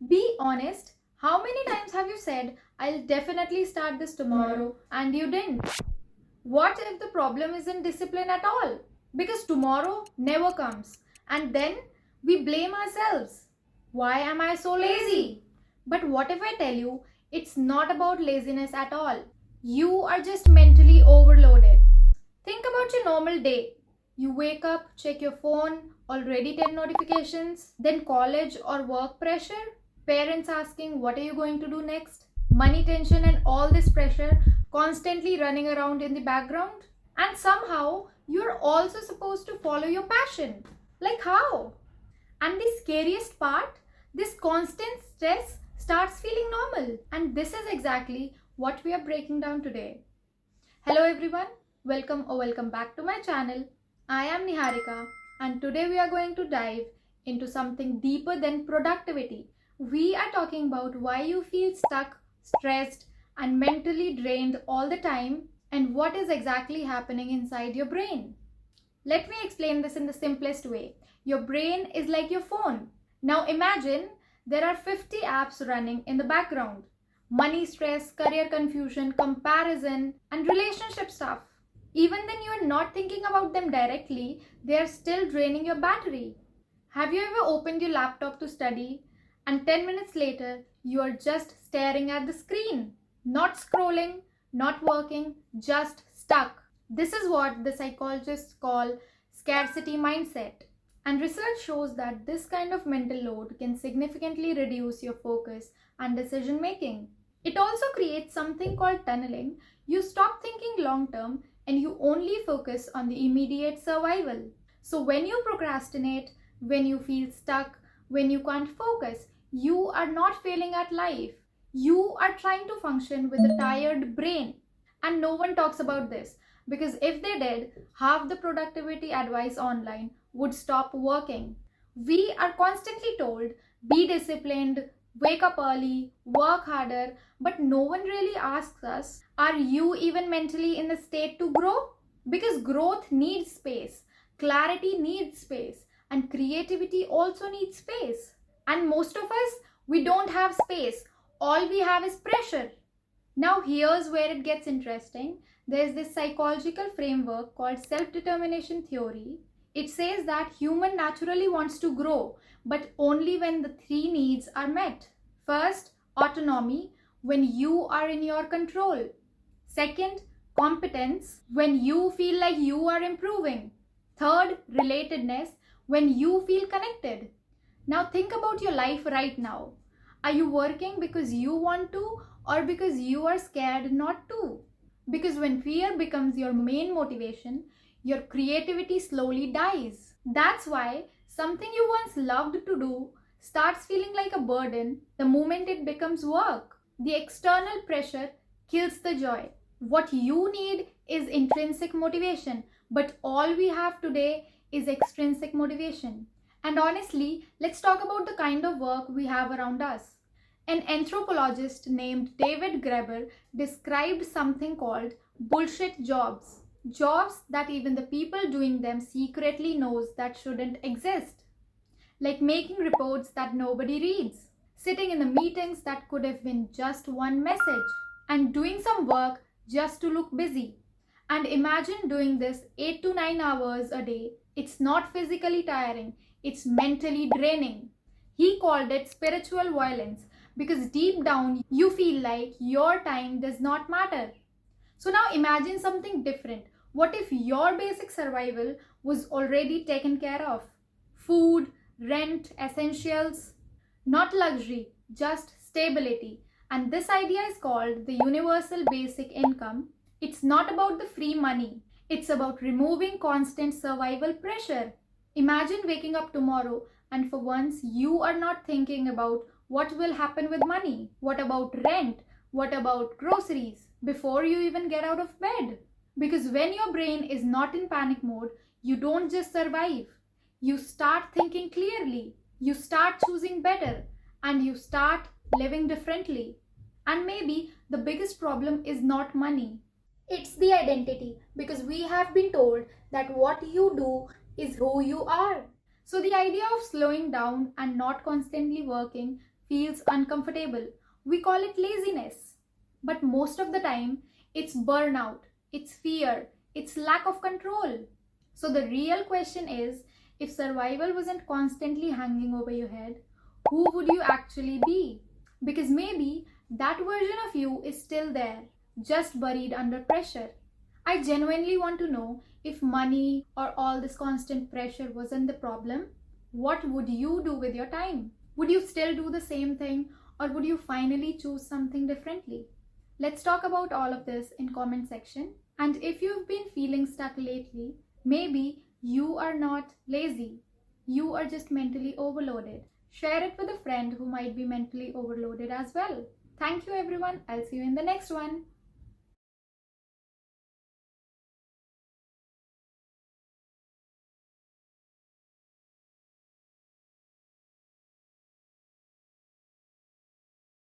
Be honest. How many times have you said, I'll definitely start this tomorrow, and you didn't? What if the problem isn't discipline at all? Because tomorrow never comes, and then we blame ourselves. Why am I so lazy? But what if I tell you it's not about laziness at all? You are just mentally overloaded. Think about your normal day. You wake up, check your phone, already 10 notifications, then college or work pressure, parents asking what are you going to do next, money tension, and all this pressure constantly running around in the background. And somehow you're also supposed to follow your passion. Like how? And the scariest part, this constant stress starts feeling normal. And this is exactly what we are breaking down today. Hello everyone, welcome back to my channel. I am Niharika and today we are going to dive into something deeper than productivity. We are talking about why you feel stuck, stressed, and mentally drained all the time and what is exactly happening inside your brain. Let me explain this in the simplest way. Your brain is like your phone. Now imagine there are 50 apps running in the background. Money stress, career confusion, comparison, and relationship stuff. Even when you are not thinking about them directly, they are still draining your battery. Have you ever opened your laptop to study and 10 minutes later you are just staring at the screen? Not scrolling, not working, just stuck. This is what the psychologists call scarcity mindset. And research shows that this kind of mental load can significantly reduce your focus and decision making. It also creates something called tunneling. You stop thinking long term and you only focus on the immediate survival. So when you procrastinate, when you feel stuck, when you can't focus, you are not failing at life. You are trying to function with a tired brain. And no one talks about this because if they did, half the productivity advice online would stop working. We are constantly told, be disciplined, wake up early, work harder, but no one really asks us, are you even mentally in the state to grow? Because growth needs space, clarity needs space, and creativity also needs space. And most of us, we don't have space. All we have is pressure. Now, here's where it gets interesting. There's this psychological framework called self-determination theory. It says that human naturally wants to grow, but only when the three needs are met. First, autonomy, when you are in your control. Second, competence, when you feel like you are improving. Third, relatedness, when you feel connected. Now think about your life right now. Are you working because you want to or because you are scared not to? Because when fear becomes your main motivation, your creativity slowly dies. That's why something you once loved to do starts feeling like a burden the moment it becomes work. The external pressure kills the joy. What you need is intrinsic motivation, but all we have today is extrinsic motivation. And honestly, let's talk about the kind of work we have around us. An anthropologist named David Graeber described something called bullshit jobs. Jobs that even the people doing them secretly knows that shouldn't exist. Like making reports that nobody reads, sitting in the meetings that could have been just one message, and doing some work just to look busy. And imagine doing this 8 to 9 hours a day. It's not physically tiring, it's mentally draining. He called it spiritual violence because deep down you feel like your time does not matter. So now imagine something different. What if your basic survival was already taken care of? Food, rent, essentials, not luxury, just stability. And this idea is called the universal basic income. It's not about the free money. It's about removing constant survival pressure. Imagine waking up tomorrow and for once you are not thinking about what will happen with money. What about rent? What about groceries? Before you even get out of bed. Because when your brain is not in panic mode, you don't just survive. You start thinking clearly. You start choosing better. And you start living differently. And maybe the biggest problem is not money. It's the identity. Because we have been told that what you do is who you are. So the idea of slowing down and not constantly working feels uncomfortable, we call it laziness. But most of the time, it's burnout, it's fear, it's lack of control. So the real question is, if survival wasn't constantly hanging over your head, who would you actually be? Because maybe that version of you is still there, just buried under pressure. I genuinely want to know, if money or all this constant pressure wasn't the problem, what would you do with your time? Would you still do the same thing, or would you finally choose something differently? Let's talk about all of this in comment section. And if you've been feeling stuck lately, maybe you are not lazy. You are just mentally overloaded. Share it with a friend who might be mentally overloaded as well. Thank you everyone. I'll see you in the next one.